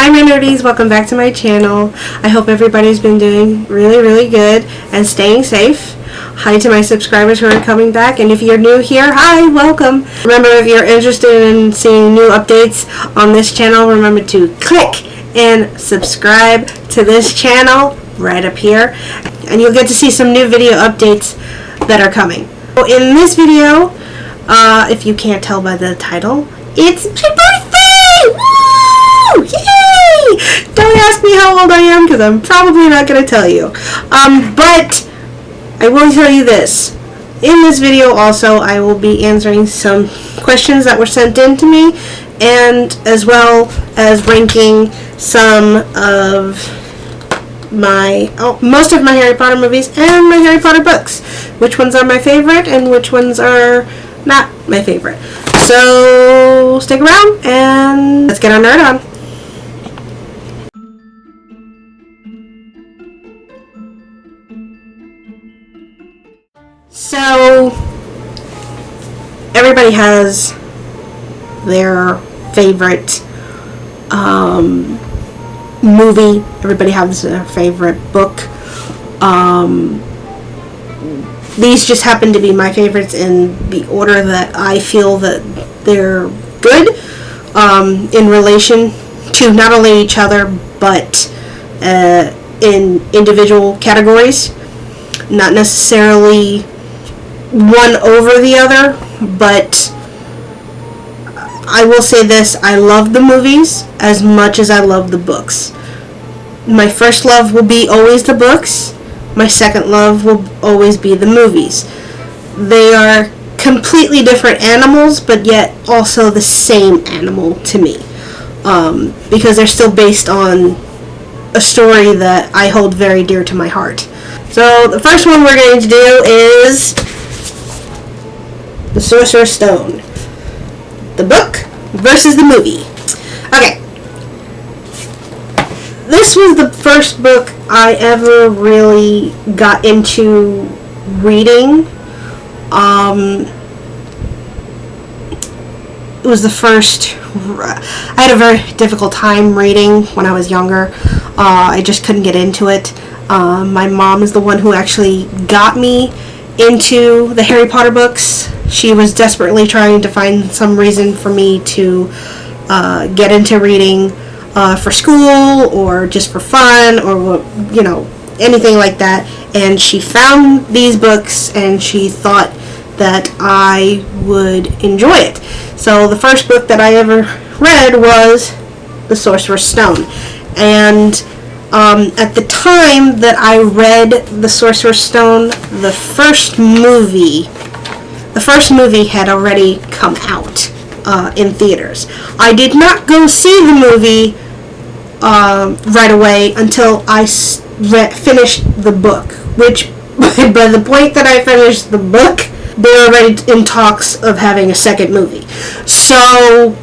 Hi my nerdies, welcome back to my channel. I hope everybody's been doing really good and staying safe. Hi to my subscribers who are coming back, and if you're new here, hi, welcome. Remember, if you're interested in seeing new updates on this channel, remember to click and subscribe to this channel right up here, and you'll get to see some new video updates that are coming. So in this video, if you can't tell by the title, it's my birthday! Woo! Yay! Don't ask me how old I am because I'm probably not going to tell you. But I will tell you this. In this video also, I will be answering some questions that were sent in to me, and as well as ranking some of most of my Harry Potter movies and my Harry Potter books. Which ones are my favorite and which ones are not my favorite. So stick around and let's get our nerd on. So everybody has their favorite movie. Everybody has their favorite book. These just happen to be my favorites in the order that I feel that they're good in relation to not only each other but in individual categories. Not necessarily one over the other, but I will say this: I love the movies as much as I love the books. My first love will be always the books. My second love will always be the movies. They are completely different animals, but yet also the same animal to me, because they're still based on a story that I hold very dear to my heart. So the first one we're going to do is the Sorcerer's Stone. The book versus the movie. Okay. This was the first book I ever really got into reading. It was the first. I had a very difficult time reading when I was younger. I just couldn't get into it. My mom is the one who actually got me into the Harry Potter books. She was desperately trying to find some reason for me to get into reading for school or just for fun or, you know, anything like that. And she found these books and she thought that I would enjoy it. So the first book that I ever read was The Sorcerer's Stone. And at the time that I read The Sorcerer's Stone, the first movie had already come out in theaters. I did not go see the movie right away until I finished the book, which by the point that I finished the book, they were already in talks of having a second movie. So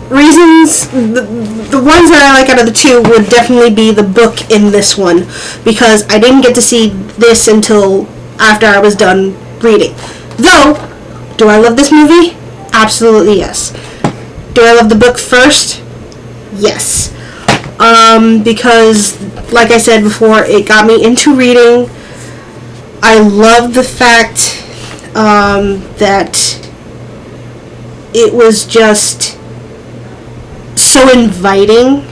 reasons, the ones that I like out of the two would definitely be the book in this one, because I didn't get to see this until after I was done reading. Though, do I love this movie? Absolutely yes. Do I love the book first? Yes. Because, like I said before, it got me into reading. I love the fact that it was just so inviting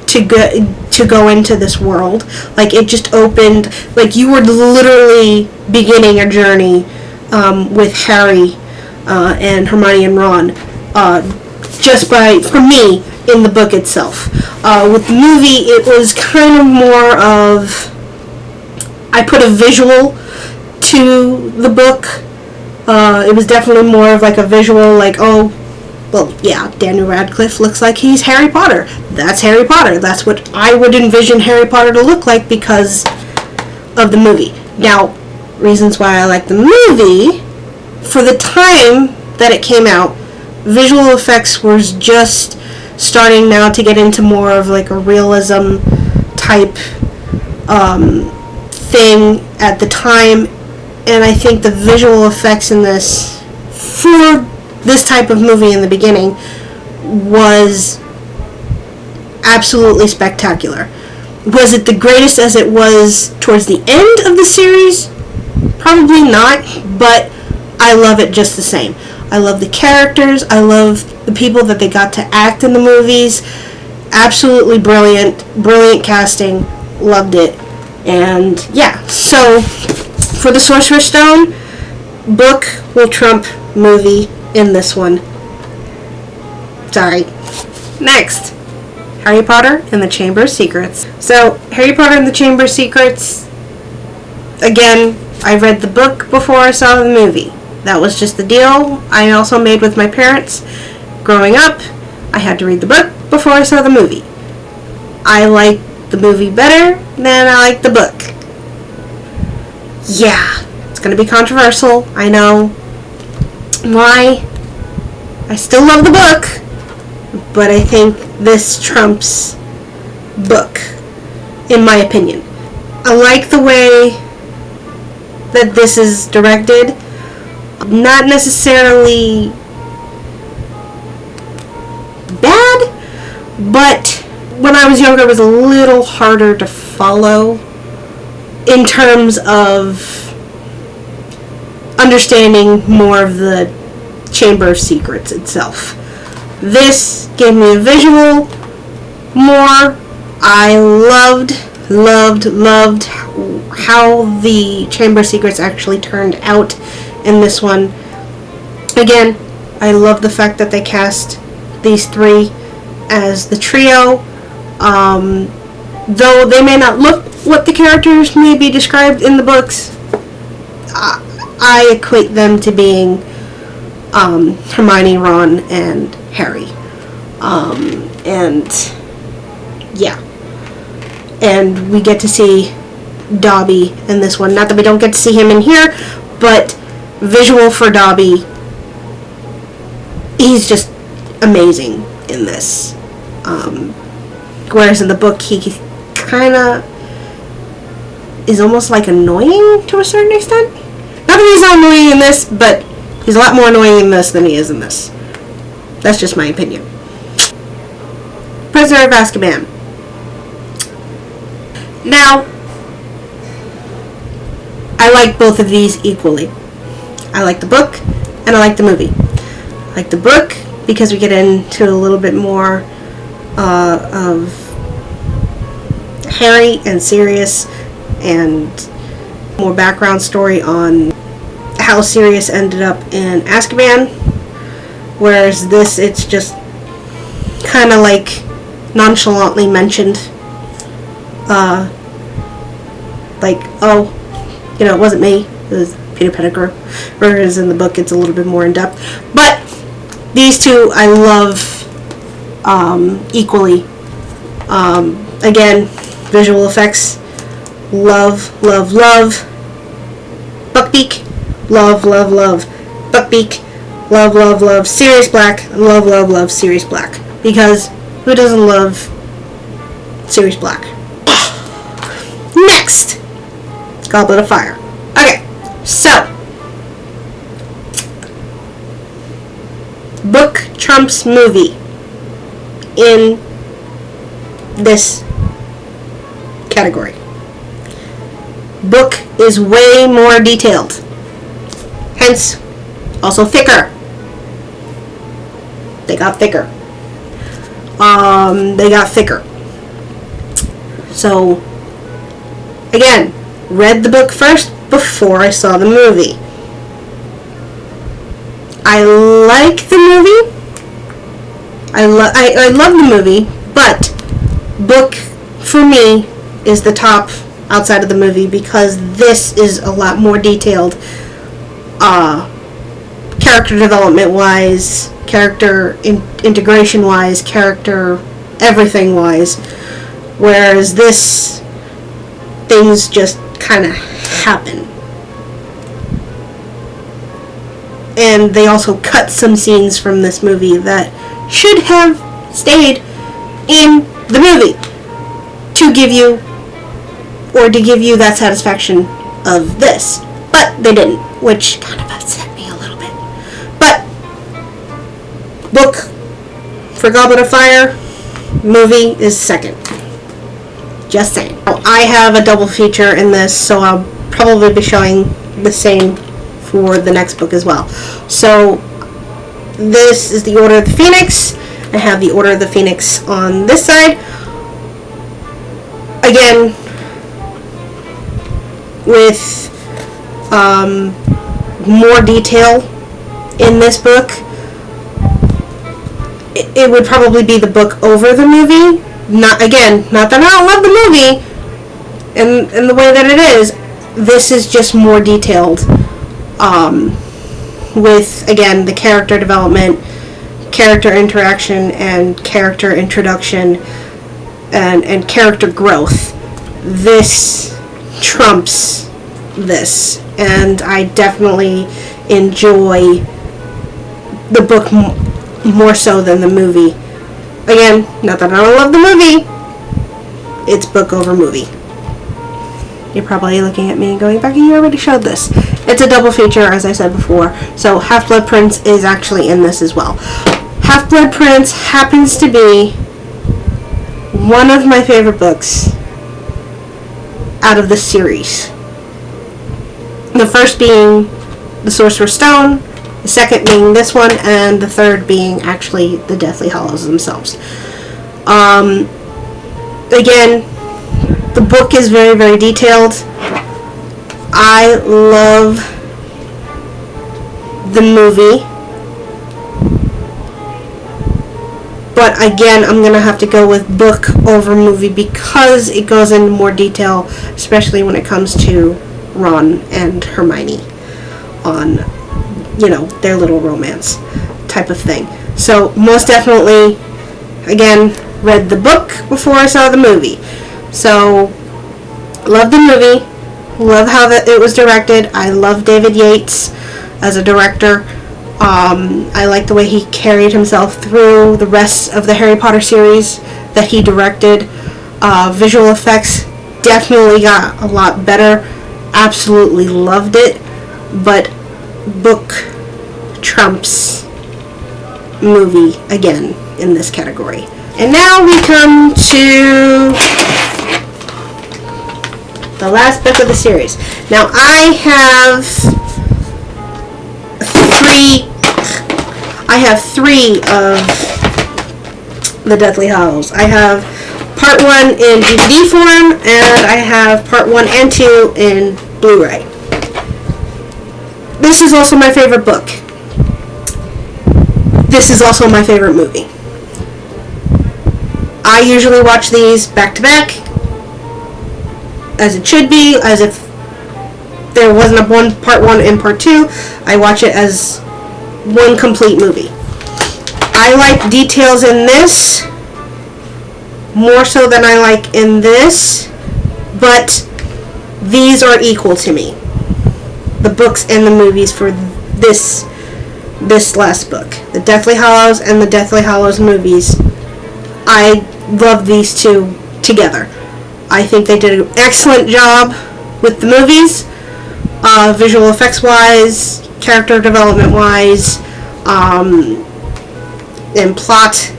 to go into this world. Like, it just opened, like you were literally beginning a journey with Harry and Hermione and Ron, just for me, in the book itself. With the movie, it was kind of more of, I put a visual to the book. It was definitely more of like a visual, like, oh, well, yeah, Daniel Radcliffe looks like he's Harry Potter. That's Harry Potter. That's what I would envision Harry Potter to look like because of the movie. Now, reasons why I like the movie: for the time that it came out, visual effects was just starting now to get into more of like a realism type thing at the time, and I think the visual effects in this, for this type of movie in the beginning, was absolutely spectacular. Was it the greatest as it was towards the end of the series? Probably not, but I love it just the same. I love the characters. I love the people that they got to act in the movies. Absolutely brilliant. Brilliant casting. Loved it. And yeah, so for the Sorcerer's Stone, book will trump movie in this one. Sorry. Next, Harry Potter and the Chamber of Secrets. So, Harry Potter and the Chamber of Secrets, again, I read the book before I saw the movie. That was just the deal I also made with my parents. Growing up, I had to read the book before I saw the movie. I like the movie better than I like the book. Yeah, it's going to be controversial, I know. Why? I still love the book, but I think this trumps book, in my opinion. I like the way that this is directed. Not necessarily bad, but when I was younger it was a little harder to follow in terms of understanding more of the Chamber of Secrets itself. This gave me a visual more. I loved how the Chamber of Secrets actually turned out in this one. Again, I love the fact that they cast these three as the trio. Though they may not look what the characters may be described in the books, I equate them to being Hermione, Ron, and Harry. And yeah. And we get to see Dobby in this one. Not that we don't get to see him in here, but visual for Dobby, he's just amazing in this. Whereas in the book, he kind of is almost like annoying to a certain extent. Not that he's not annoying in this, but he's a lot more annoying in this than he is in this. That's just my opinion. Prisoner of Azkaban. Now, I like both of these equally. I like the book, and I like the movie. I like the book because we get into a little bit more of Harry and Sirius, and more background story on how Sirius ended up in Azkaban. Whereas this, it's just kind of like nonchalantly mentioned. Like, oh, you know, it wasn't me, it was Peter Pettigrew. Whereas in the book, it's a little bit more in depth. But these two I love equally. Again, visual effects, love. Buckbeak, love. Buckbeak, love. Sirius Black, love Sirius Black. Because who doesn't love Sirius Black? Next, Goblet of Fire. Okay, so book trumps movie in this category. Book is way more detailed, hence also thicker. They got thicker. So again, read the book first before I saw the movie. I like the movie. I love the movie, but book for me is the top outside of the movie because this is a lot more detailed, character development wise, character integration wise, character everything wise, whereas this, things just kind of happen. And they also cut some scenes from this movie that should have stayed in the movie to give you that satisfaction of this. But they didn't, which kind of upset me a little bit. But book for Goblet of Fire, Movie is second. Just saying. I have a double feature in this, so I'll probably be showing the same for the next book as well. So this is the Order of the Phoenix. I have the Order of the Phoenix on this side. Again, with more detail in this book. It would probably be the book over the movie. Not that I don't love the movie and the way that it is. This is just more detailed with, again, the character development, character interaction, and character introduction, and character growth. This trumps this, and I definitely enjoy the book more so than the movie. Again, not that I don't love the movie, it's book over movie. You're probably looking at me and going, Becky, you already showed this. It's a double feature, as I said before, so Half-Blood Prince is actually in this as well. Half-Blood Prince happens to be one of my favorite books out of the series. The first being the Sorcerer's Stone, the second being this one, and the third being actually the Deathly Hallows themselves. Again, the book is very, very detailed. I love the movie. But again, I'm going to have to go with book over movie because it goes into more detail, especially when it comes to Ron and Hermione on, their little romance type of thing. So most definitely, again, read the book before I saw the movie. So, love the movie. Love how it was directed. I love David Yates as a director. I like the way he carried himself through the rest of the Harry Potter series that he directed. Visual effects definitely got a lot better. Absolutely loved it. But book trumps movie again in this category. And now we come to the last book of the series. Now I have three of the Deathly Hallows. I have part 1 in DVD form, and I have part 1 and 2 in Blu-ray. This is also my favorite book. This is also my favorite movie. I usually watch these back to back, as it should be, as if there wasn't a part 1 and part 2. I watch it as one complete movie. I like details in this more so than I like in this, but these are equal to me. The books and the movies for this last book. The Deathly Hallows and the Deathly Hallows movies. I love these two together. I think they did an excellent job with the movies, visual effects wise, character development wise, and plot.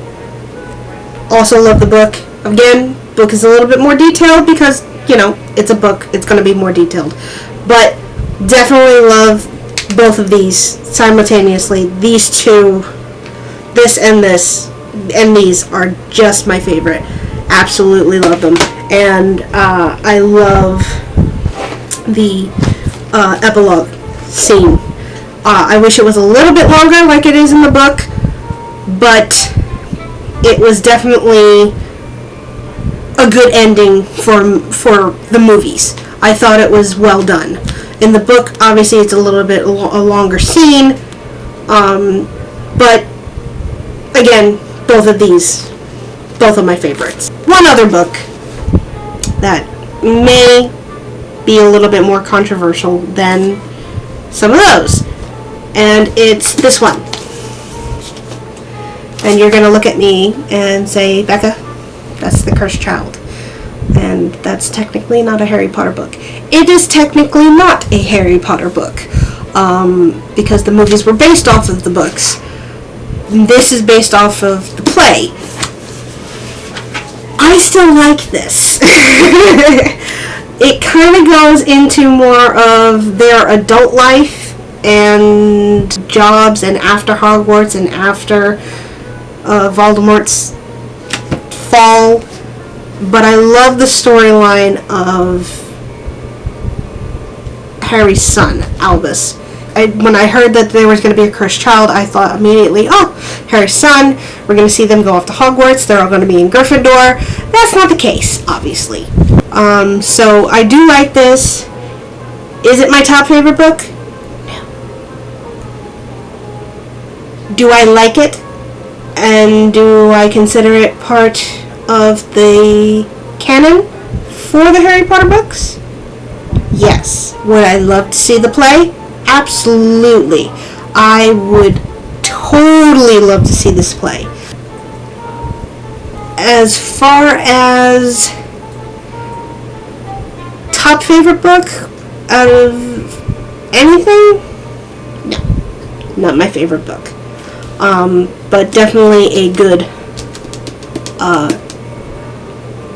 Also love the book. Again, book is a little bit more detailed because, it's a book. It's going to be more detailed. But definitely love both of these simultaneously. These two, this and these are just my favorite. Absolutely love them. And I love the epilogue scene. I wish it was a little bit longer like it is in the book, but it was definitely a good ending for the movies. I thought it was well done. In the book, obviously, it's a little bit a longer scene, but again, both of my favorites. One other book that may be a little bit more controversial than some of those, and it's this one. And you're going to look at me and say, Becca, that's The Cursed Child. And that's technically not a Harry Potter book. It is technically not a Harry Potter book, because the movies were based off of the books. This is based off of the play. still like this. It kind of goes into more of their adult life and jobs and after Hogwarts and after Voldemort's fall. But I love the storyline of Harry's son, Albus. When I heard that there was going to be a cursed child, I thought immediately, oh, Harry's son, we're going to see them go off to Hogwarts, they're all going to be in Gryffindor. That's not the case, obviously. So I do like this. Is it my top favorite book? No. Do I like it? And do I consider it part of the canon for the Harry Potter books? Yes. Would I love to see the play? Absolutely. I would totally love to see this play. As far as top favorite book out of anything? No. Not my favorite book. But definitely a good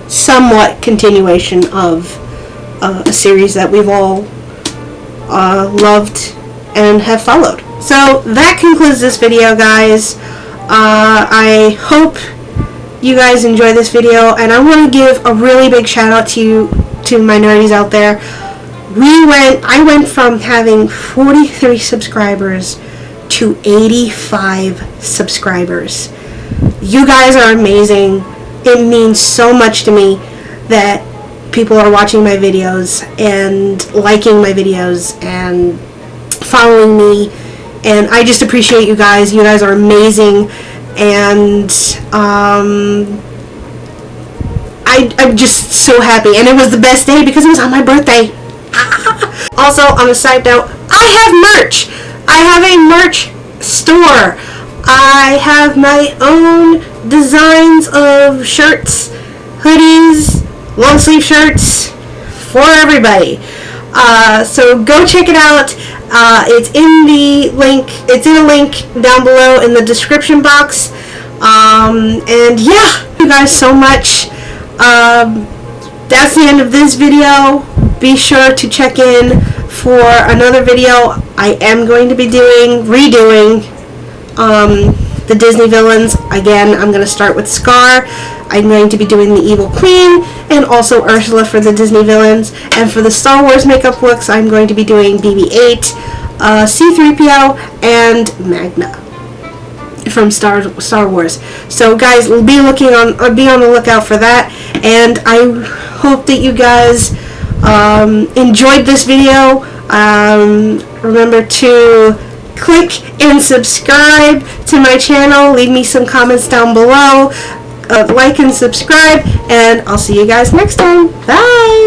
somewhat continuation of a series that we've all loved and have followed. So that concludes this video, guys. I hope you guys enjoy this video, and I want to give a really big shout out to my nerdies out there. I went from having 43 subscribers to 85 subscribers. You guys are amazing. It means so much to me that people are watching my videos and liking my videos and following me, and I just appreciate you guys. You guys are amazing, and I'm just so happy, and it was the best day because it was on my birthday. Also, on a side note, I have merch. I have a merch store. I have my own designs of shirts, hoodies, long sleeve shirts for everybody. So go check it out. It's in the link. It's in a link down below in the description box. And yeah, thank you guys so much. That's the end of this video. Be sure to check in for another video. I am going to be redoing the Disney villains. Again, I'm going to start with Scar. I'm going to be doing the Evil Queen and also Ursula for the Disney villains. And for the Star Wars makeup looks, I'm going to be doing BB-8, C-3PO, and Magna from Star Wars. So guys, be on the lookout for that. And I hope that you guys enjoyed this video. Remember to click and subscribe to my channel. Leave me some comments down below. Like and subscribe, and I'll see you guys next time. Bye!